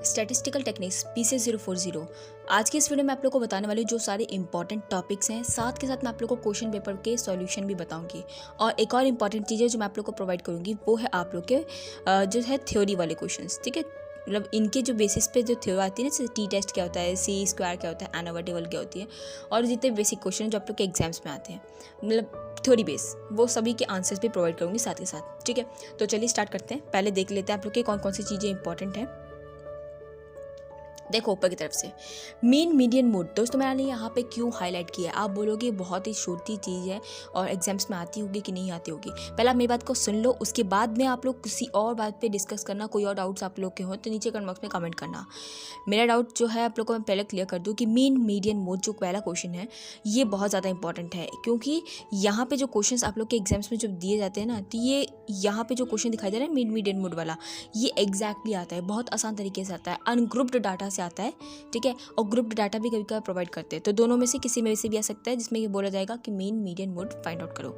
Statistical techniques PC 040। आज की इस वीडियो में आप लोग को बताने वाली जो सारे इंपॉर्टेंट टॉपिक्स हैं, साथ के साथ मैं आप लोग को क्वेश्चन पेपर के सॉल्यूशन भी बताऊंगी। और एक और इंपॉर्टेंट चीज़ है जो मैं आप लोग को प्रोवाइड करूंगी, वो है आप लोग के जो है थ्योरी वाले क्वेश्चंस। ठीक है, मतलब इनके जो बेसिस पे जो थ्योरी आती है ना, जैसे टी टेस्ट क्या होता है, सी स्क्वायर क्या होता है, एन ओवर टेबल क्या होती है, और जितने बेसिक क्वेश्चन जो आप लोग के एग्जाम्स में आते हैं, मतलब थ्योरी बेस, वो सभी के आंसर्स भी प्रोवाइड करूंगी साथ के साथ। ठीक है, तो चलिए स्टार्ट करते हैं। पहले देख लेते हैं आप लोग के कौन कौन सी चीज़ें इंपॉर्टेंट हैं। देखो ऊपर की तरफ से मीन मीडियन मोड, दोस्तों मैंने यहाँ पे क्यों हाईलाइट किया है। आप बोलोगे बहुत ही छोटी चीज़ है और एग्जाम्स में आती होगी कि नहीं आती होगी। पहले आप मेरी बात को सुन लो, उसके बाद में आप लोग किसी और बात पे डिस्कस करना। कोई और डाउट्स आप लोग के हो तो नीचे कमेंट बॉक्स में कमेंट करना। मेरा डाउट जो है आप लोग को मैं पहले क्लियर कर दूँ कि मीन मीडियन मोड जो पहला क्वेश्चन है, ये बहुत ज़्यादा इंपॉर्टेंट है, क्योंकि यहाँ पे जो क्वेश्चन आप लोग के एग्जाम्स में जब दिए जाते हैं ना, तो ये यहाँ पे जो क्वेश्चन दिखाई दे रहा है मीन मीडियन मोड वाला, ये एग्जैक्टली आता है, बहुत आसान तरीके से आता है, अनग्रुप्ड डाटा से आता है। ठीक है, और ग्रुप्ड डाटा भी कभी कभी प्रोवाइड करते हैं, तो दोनों में से किसी में से भी आ सकता है, जिसमें ये बोला जाएगा कि mean median mode find out करो।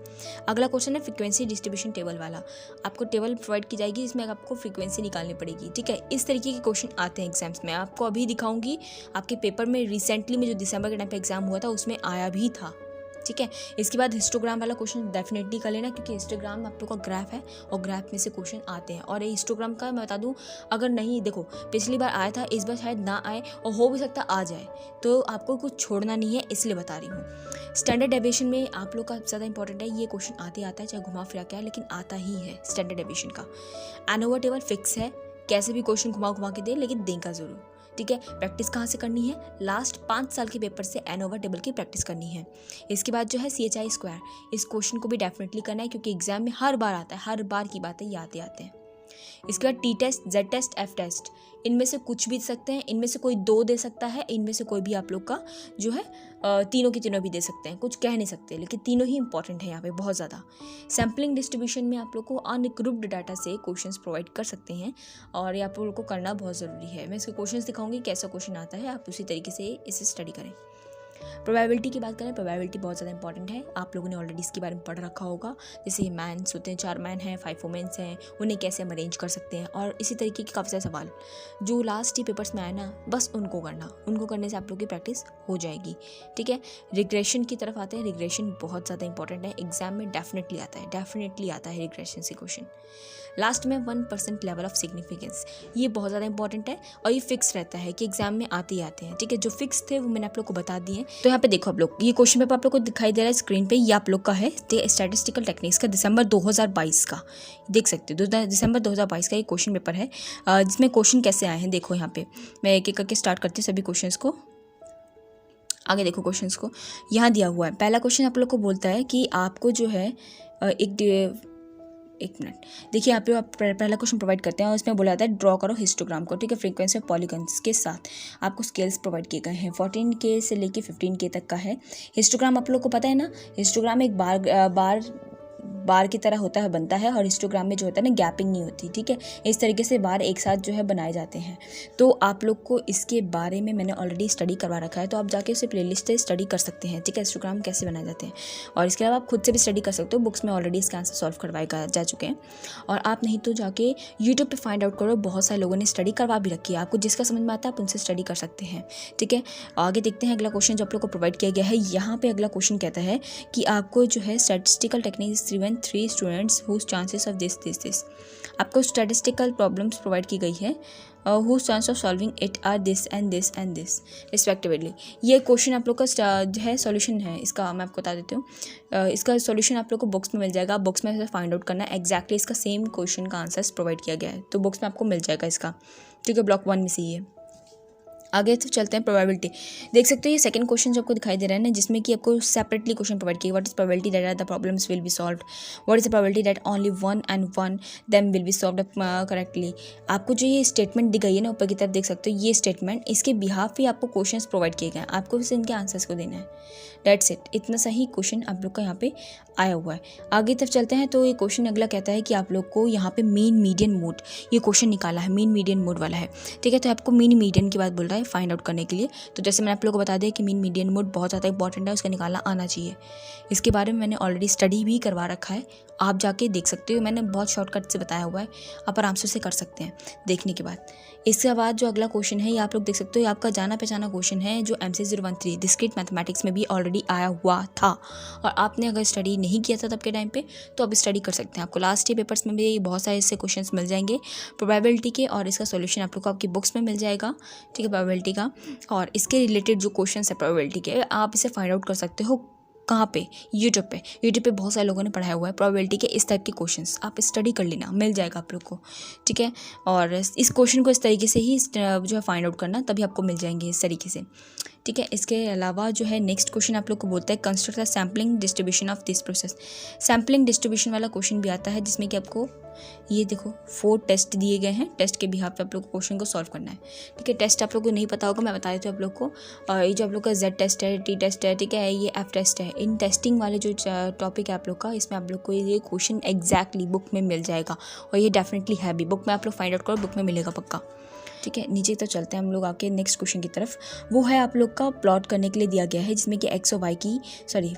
अगला क्वेश्चन है फ्रीक्वेंसी डिस्ट्रीब्यूशन टेबल वाला। आपको टेबल प्रोवाइड की जाएगी, जिसमें आपको फ्रीक्वेंसी निकालनी पड़ेगी। ठीक है, इस तरीके के क्वेश्चन आते हैं एग्जाम्स में। आपको अभी दिखाऊंगी, आपके पेपर में रिसेंटली में जो दिसंबर के टाइम पे एग्जाम हुआ था उसमें आया भी था। ठीक है, इसके बाद हिस्टोग्राम वाला क्वेश्चन डेफिनेटली कर लेना, क्योंकि हिस्टोग्राम आप लोग का ग्राफ है और ग्राफ में से क्वेश्चन आते हैं। और ये हिस्टोग्राम का मैं बता दूं, अगर नहीं देखो पिछली बार आया था, इस बार शायद ना आए और हो भी सकता आ जाए, तो आपको कुछ छोड़ना नहीं है, इसलिए बता रही हूँ। स्टैंडर्ड डेविएशन में आप लोग का ज़्यादा इंपॉर्टेंट है, ये क्वेश्चन आते आता है, चाहे घुमा फिरा क्या है, लेकिन आता ही है स्टैंडर्ड डेविएशन का। एन ओवर टेबल फिक्स है, कैसे भी क्वेश्चन घुमा घुमा के दे, लेकिन देगा ज़रूर। ठीक है, प्रैक्टिस कहाँ से करनी है, लास्ट 5 साल के पेपर से एन ओवर टेबल की प्रैक्टिस करनी है। इसके बाद जो है CHI स्क्वायर, इस क्वेश्चन को भी डेफिनेटली करना है, क्योंकि एग्जाम में हर बार आता है, हर बार की बात है, ये आते हैं। इसके बाद T test, Z test, F test, इनमें से कुछ भी दे सकते हैं, इनमें से कोई 2 दे सकता है, इनमें से कोई भी आप लोग का जो है तीनों की तीनों भी दे सकते हैं, कुछ कह नहीं सकते, लेकिन तीनों ही इंपॉर्टेंट है यहाँ पे बहुत ज़्यादा। सैम्पलिंग डिस्ट्रीब्यूशन में आप लोग को अनग्रुप्ड डाटा से क्वेश्चंस प्रोवाइड कर सकते हैं, और ये आप लोगों को करना बहुत ज़रूरी है। मैं इसके क्वेश्चंस दिखाऊंगी, कैसा क्वेश्चन आता है, आप उसी तरीके से इसे स्टडी करें। प्रोबेबिलिटी की बात करें, प्रोबेबिलिटी बहुत ज़्यादा इंपॉर्टेंट है, आप लोगों ने ऑलरेडी इसके बारे में पढ़ रखा होगा। जैसे मैन्स होते हैं, 4 मैन हैं, 5 वुमेन्स हैं, उन्हें कैसे हम अरेंज कर सकते हैं, और इसी तरीके के काफ़ी सारे सवाल जो लास्ट ही पेपर्स में आए ना, बस उनको करना, उनको करने से आप लोग की प्रैक्टिस हो जाएगी। ठीक है, रिग्रेशन की तरफ आते हैं। रिग्रेशन बहुत ज़्यादा इंपॉर्टेंट है, एग्जाम में डेफिनेटली आता है रिग्रेशन से क्वेश्चन। लास्ट में 1% लेवल ऑफ सिग्निफिकेंस, ये बहुत ज़्यादा इंपॉर्टेंट है, और ये फिक्स रहता है कि एग्जाम में आते ही आते हैं। ठीक है, जो फिक्स थे वो मैंने आप लोग को बता दिए। तो यहाँ पे देखो आप लोग, ये क्वेश्चन पेपर आप लोग को दिखाई दे रहा है स्क्रीन पे, ये आप लोग का है स्टैटिस्टिकल टेक्निक्स का दिसंबर 2022 का, देख सकते हो दिसंबर 2022 का ये क्वेश्चन पेपर है, जिसमें क्वेश्चन कैसे आए हैं देखो। यहाँ पे मैं एक एक करके स्टार्ट करती हूँ सभी क्वेश्चंस को। आगे देखो क्वेश्चंस को, यहाँ दिया हुआ है। पहला क्वेश्चन आप लोग को बोलता है कि आपको जो है एक मिनट देखिए, यहाँ पे आप पहला क्वेश्चन प्रोवाइड करते हैं और इसमें बोला जाता है ड्रॉ करो हिस्टोग्राम को। ठीक है, फ्रीक्वेंसी ऑफ पॉलीगन्स के साथ आपको स्केल्स प्रोवाइड किए गए हैं, 14K से लेके 15K तक का है। हिस्टोग्राम आप लोग को पता है ना, हिस्टोग्राम एक बार की तरह होता है, बनता है, और हिस्टोग्राम में जो होता है ना, गैपिंग नहीं होती। ठीक है, इस तरीके से बार एक साथ जो है बनाए जाते हैं। तो आप लोग को इसके बारे में मैंने ऑलरेडी स्टडी करवा रखा है, तो आप जाके उसे प्लेलिस्ट से स्टडी कर सकते हैं। ठीक है, हिस्टोग्राम कैसे बनाए जाते हैं, और इसके अलावा आप खुद से भी स्टडी कर सकते हो, बुक्स में ऑलरेडी इसके आंसर सॉल्व करवाए जा चुके हैं। और आप नहीं तो जाके यूट्यूब पर फाइंड आउट करो, बहुत सारे लोगों ने स्टडी करवा भी रखी है, आपको जिसका समझ में आता है आप उनसे स्टडी कर सकते हैं। ठीक है, आगे देखते हैं अगला क्वेश्चन जो आप लोग को प्रोवाइड किया गया है। यहाँ पे अगला क्वेश्चन कहता है कि आपको जो है statistical techniques 3 students whose chances of this, आपको स्टैटिस्टिकल प्रॉब्लम्स प्रोवाइड की गई है, whose chance of solving it are this and this and this respectively। ये क्वेश्चन आप लोग का जो है सॉल्यूशन है, इसका मैं आपको बता देती हूँ। इसका सॉल्यूशन आप लोग को बुक्स में मिल जाएगा, बुक्स में से फाइंड आउट करना है एग्जैक्टली इसका सेम क्वेश्चन का आंसर्स प्रोवाइड किया गया है, तो बुक्स में आपको मिल जाएगा इसका। ठीक है, ब्लॉक 1 में से ही है। आगे तो चलते हैं प्रोबेबिलिटी। देख सकते हो ये सेकंड क्वेश्चन जो आपको दिखाई दे रहा है ना, जिसमें कि आपको सेपरेटली क्वेश्चन प्रोवाइड किया, what is probability that the problems will be solved, what is the probability that only one them will be solved correctly. आपको जो ये स्टेटमेंट दी गई है ना ऊपर की तरफ, देख सकते हो ये स्टेटमेंट, इसके बिहाफ पे आपको क्वेश्चंस प्रोवाइड किए गए हैं, आपको बस इनके आंसर्स को देना है, दैट्स इट। इतना सही क्वेश्चन आप लोग का यहाँ पे आया हुआ है। आगे तरफ चलते हैं, तो ये क्वेश्चन अगला कहता है कि आप लोग को यहाँ पे मीन मीडियन मोड, ये क्वेश्चन निकाला है, मीन मीडियन मोड वाला है। ठीक है, तो आपको मीन मीडियन की बात बोल रहा है, है फाइंड आउट करने के लिए। तो जैसे मैंने आप लोगों को बता दिया कि मीन मीडियन मोड बहुत ज़्यादा इंपॉर्टेंट है, उसका निकालना आना चाहिए। इसके बारे में मैंने ऑलरेडी स्टडी भी करवा रखा है, आप जाके देख सकते हो, मैंने बहुत शॉर्टकट से बताया हुआ है, आप आराम से उसे कर सकते हैं देखने के बाद। इसके बाद जो अगला क्वेश्चन है ये आप लोग देख सकते हो, ये आपका जाना पहचाना क्वेश्चन है जो MC013 डिस्क्रीट मैथमेटिक्स में भी ऑलरेडी आया हुआ था, और आपने अगर स्टडी नहीं किया था तब के टाइम पे तो अब स्टडी कर सकते हैं। आपको लास्ट ईयर पेपर्स में भी बहुत सारे ऐसे क्वेश्चंस मिल जाएंगे प्रोबेबिलिटी के, और इसका सॉल्यूशन आप लोग को आपकी बुक्स में मिल जाएगा, ठीक है, प्रोबेबिलिटी का। और इसके रिलेटेड जो क्वेश्चन है प्रोबेबिलिटी के, आप इसे फाइंड आउट कर सकते हो कहाँ पे, यूट्यूब पे बहुत सारे लोगों ने पढ़ाया हुआ है प्रोबेबिलिटी के इस टाइप के क्वेश्चंस, आप स्टडी कर लेना, मिल जाएगा आप लोग को, ठीक है। और इस क्वेश्चन को इस तरीके से ही जो है फाइंड आउट करना, तभी आपको मिल जाएंगे इस तरीके से, ठीक है। इसके अलावा जो है नेक्स्ट क्वेश्चन आप लोग को बोलता है construct the sampling distribution of this process. Sampling distribution वाला क्वेश्चन भी आता है जिसमें कि आपको ये देखो 4 टेस्ट दिए गए हैं, टेस्ट के बिहाफ पे आप लोग को क्वेश्चन को सॉल्व करना है, ठीक है। टेस्ट आप लोग को नहीं पता होगा, मैं बता देती हूँ आप लोग को। ये जो आप लोग का Z टेस्ट है, T टेस्ट है, ठीक है, ये F टेस्ट है, इन टेस्टिंग वाले जो टॉपिक है आप लोग का, इसमें आप लोग को ये क्वेश्चन एग्जैक्टली बुक में मिल जाएगा, और ये डेफिनेटली है भी, बुक में आप लोग फाइंड आउट करो, बुक में मिलेगा पक्का, ठीक है। नीचे तो चलते हैं हम लोग आके नेक्स्ट क्वेश्चन की तरफ। वो है आप लोग का प्लॉट करने के लिए दिया गया है जिसमें कि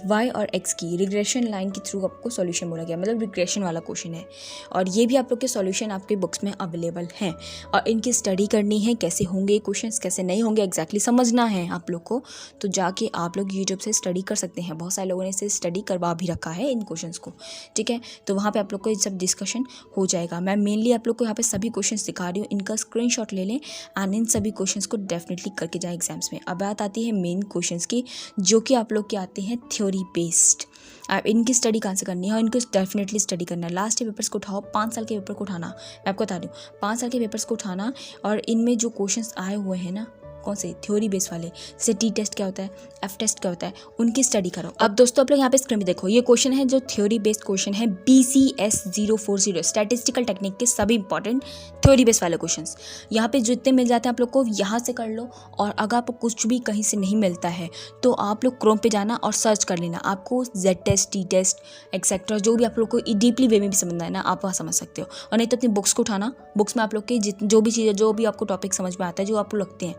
वाई और एक्स की रिग्रेशन लाइन के थ्रू आपको सॉल्यूशन बोला गया, मतलब रिग्रेशन वाला क्वेश्चन है, और ये भी आप लोग के सॉल्यूशन आपके बुक्स में अवेलेबल हैं, और इनकी स्टडी करनी है, कैसे होंगे क्वेश्चंस कैसे नहीं होंगे एग्जैक्टली समझना है आप लोग को, तो जाके आप लोग यूट्यूब से स्टडी कर सकते हैं। बहुत सारे लोगों ने इसे स्टडी करवा भी रखा है इन क्वेश्चंस को, ठीक है। तो वहाँ पर आप लोग को सब डिस्कशन हो जाएगा। मैं मेनली आप लोग को यहाँ पे सभी क्वेश्चन दिखा रही हूँ, इनका स्क्रीनशॉट ले लें एंड इन सभी क्वेश्चंस को डेफिनेटली करके जाए एग्जाम्स में। अब बात आती है मेन क्वेश्चंस की, जो कि आप लोग के आते हैं थ्योरी बेस्ड। आप इनकी स्टडी कहाँ से करनी है, और इनको डेफिनेटली स्टडी करना है। लास्ट पेपर्स को उठाओ, 5 साल के पेपर को उठाना, मैं आपको बता दूँ 5 साल के पेपर्स को उठाना, और इनमें जो क्वेश्चंस आए हुए हैं ना, कौन से थ्योरी बेस वाले, जैसे T टेस्ट क्या होता है, F टेस्ट क्या होता है, उनकी स्टडी करो। अब दोस्तों आप लोग यहाँ पे स्क्रीन में देखो, ये क्वेश्चन है जो थ्योरी बेस्ड क्वेश्चन है BCS 040 स्टैटिस्टिकल टेक्निक के सभी इंपॉर्टेंट थ्योरी बेस वाले क्वेश्चंस यहाँ पे जितने मिल जाते हैं आप लोग को यहाँ से कर लो। और अगर आपको कुछ भी कहीं से नहीं मिलता है तो आप लोग क्रोम पे जाना और सर्च कर लेना, आपको Z test, T test etcetera जो भी आप लोग को डीपली वे में भी समझना है ना, आप वहाँ समझ सकते हो। और नहीं तो अपनी बुक्स को उठाना, बुक्स में आप लोग के जो भी चीज़ें, जो भी आपको टॉपिक समझ में आता है, जो आपको लगते हैं,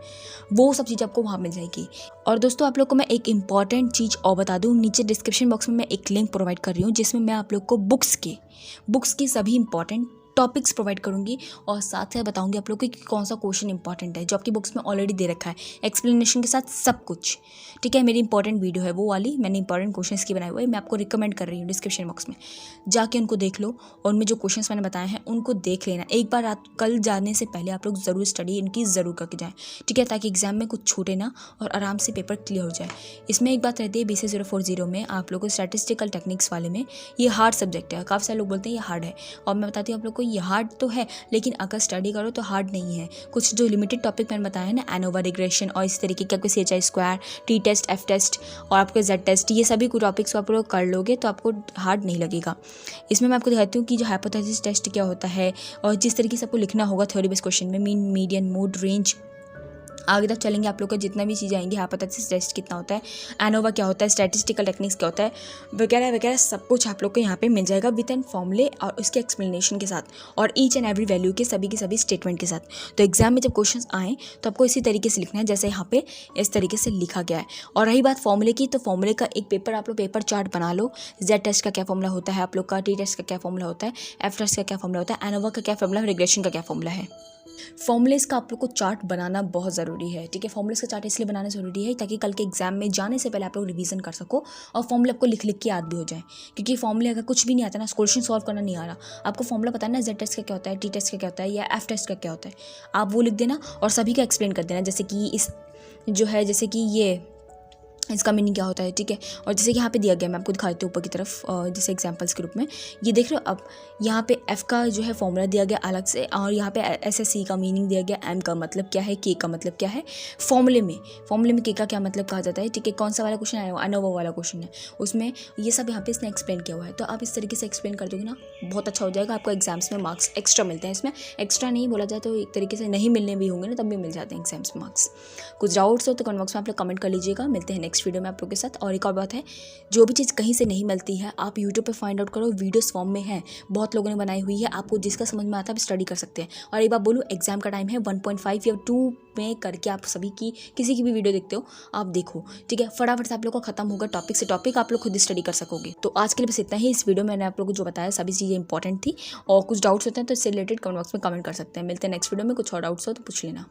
वो सब चीज़ आपको वहाँ मिल जाएगी। और दोस्तों आप लोग को मैं एक इंपॉर्टेंट चीज़ और बता दूँ, नीचे डिस्क्रिप्शन बॉक्स में मैं एक लिंक प्रोवाइड कर रही हूँ जिसमें मैं आप लोग को बुक्स के सभी इंपॉर्टेंट टॉपिक्स प्रोवाइड करूंगी, और साथ ही बताऊंगी आप लोग को कि कौन सा क्वेश्चन इंपॉर्टेंट है जो आपकी बुक्स में ऑलरेडी दे रखा है, एक्सप्लेनेशन के साथ सब कुछ, ठीक है। मेरी इंपॉर्टेंट वीडियो है वो वाली, मैंने इंपॉर्टेंट क्वेश्चंस की बनाई हुई है, मैं आपको रिकमेंड कर रही हूँ डिस्क्रिप्शन बॉक्स में जाके उनको देख लो, और उनमें जो क्वेश्चंस मैंने बताए हैं उनको देख लेना एक बार। रात कल जाने से पहले आप लोग ज़रूर स्टडी इनकी ज़रूर करके जाएँ, ठीक है, ताकि एग्जाम में कुछ छूटे ना और आराम से पेपर क्लियर हो जाए। इसमें एक बात रहती है BCS 040 में आप लोग को स्टैटिस्टिकल टेक्निक्स वाले में ये हार्ड सब्जेक्ट है, काफ़ी सारे लोग बोलते हैं ये हार्ड है, और मैं बताती हूँ आप लोग को ये हार्ड तो है, लेकिन अगर स्टडी करो तो हार्ड नहीं है। कुछ जो लिमिटेड टॉपिक मैंने बताया है ना, एनोवा रिग्रेशन और इस तरीके के, आपको CHI square, T test, F test और आपके Z टेस्ट, ये सभी कुछ टॉपिक्स आप लोग कर लोगे तो आपको हार्ड नहीं लगेगा। इसमें मैं आपको दिखाती हूँ कि जो हाइपोथेसिस टेस्ट क्या होता है, और जिस तरीके से आपको लिखना होगा थ्योरी बेस्ड क्वेश्चन में, मीन, मीडियन, मोड, रेंज, आगे तक चलेंगे आप लोग को जितना भी चीज़ें आएंगी, हाइपोथेसिस टेस्ट कितना होता है, एनोवा क्या होता है, स्टैटिस्टिकल टेक्निक्स क्या होता है, वगैरह वगैरह सब कुछ आप लोग को यहाँ पे मिल जाएगा विद एन फॉर्मूले और उसके एक्सप्लेनेशन के साथ, और ईच एंड एवरी वैल्यू के सभी स्टेटमेंट के साथ। तो एग्जाम में जब क्वेश्चंस आएँ तो आपको इसी तरीके से लिखना है जैसे यहाँ पे इस तरीके से लिखा गया है। और रही बात फॉर्मूले की, तो फॉर्मूले का एक पेपर आप लोग पेपर चार्ट बना लो, Z टेस्ट का क्या फॉर्मूला होता है आप लोग का, T टेस्ट का क्या फॉर्मूला होता है, F टेस्ट का क्या फॉर्मूला होता है, एनोवा का क्या फॉर्मूला, रिग्रेशन का क्या फॉर्मूला है। फॉर्मूलेस का आप लोग को चार्ट बनाना बहुत ज़रूरी है, ठीक है। फॉर्मूलेस का चार्ट इसलिए बनाना ज़रूरी है ताकि कल के एग्जाम में जाने से पहले आप लोग रिवीजन कर सको, और फॉर्मूले आपको लिख के याद भी हो जाए। क्योंकि फॉर्मूले अगर कुछ भी नहीं आता ना, क्वेश्चन सॉल्व करना नहीं आ रहा, आपको फॉर्मूला पता है ना, Z टेस्ट का क्या होता है, T टेस्ट का क्या होता है, या F टेस्ट का क्या होता है, आप वो लिख देना और सभी का एक्सप्लेन कर देना। जैसे कि इस जो है, जैसे कि ये इसका मीनिंग क्या होता है, ठीक है। और जैसे कि यहाँ पे दिया गया, मैं आपको दिखा देती हूँ ऊपर की तरफ, जैसे एग्जांपल्स के रूप में ये देख रहे हो। अब यहाँ पे F का जो है फॉर्मूला दिया गया अलग से, और यहाँ पे SSC का मीनिंग दिया गया, M का मतलब क्या है, K का मतलब क्या है। फॉर्मूले में K का क्या मतलब कहा जाता है, ठीक है। कौन सा वाला क्वेश्चन आया, अनोवा वाला क्वेश्चन है, उसमें ये सब यहाँ पे इसने एक्सप्लेन किया हुआ है। तो आप इस तरीके से एक्सप्लेन कर दोगे ना, बहुत अच्छा हो जाएगा। आपको एग्जाम्स में मार्क्स एक्स्ट्रा मिलते हैं। इसमें एक्स्ट्रा नहीं बोला जाए तो एक तरीके से नहीं मिलने भी होंगे ना, तब भी मिल जाते हैं एग्जाम्स में मार्क्स। कुछ डाउट्स हो तो कमेंट बॉक्स में आप लोग कमेंट कर लीजिएगा। मिलते हैं नेक्स्ट नेक्स्ट वीडियो में आप लोगों के साथ। और एक और बात है, जो भी चीज़ कहीं से नहीं मिलती है आप यूट्यूब पे फाइंड आउट करो, वीडियोस फॉर्म में है, बहुत लोगों ने बनाई हुई है, आपको जिसका समझ में आता है आप स्टडी कर सकते हैं। और एक बात बोलूँ, एग्जाम का टाइम है, 1.5 या 2 में करके आप सभी की किसी की भी वीडियो देखते हो आप देखो, ठीक है। फटाफट से आप लोग का खत्म होगा, टॉपिक से टॉपिक आप लोग खुद स्टडी कर सकोगे। तो आज के लिए बस इतना ही। इस वीडियो में मैंने आप लोगों को जो बताया सभी चीज़ें इंपॉर्टेंट थी, और कुछ डाउट्स होते हैं तो इससे रिलेटेड कमेंट बॉक्स में कमेंट कर सकते हैं। मिलते हैं नेक्स्ट वीडियो में, कुछ और डाउट्स हो तो पूछ लेना।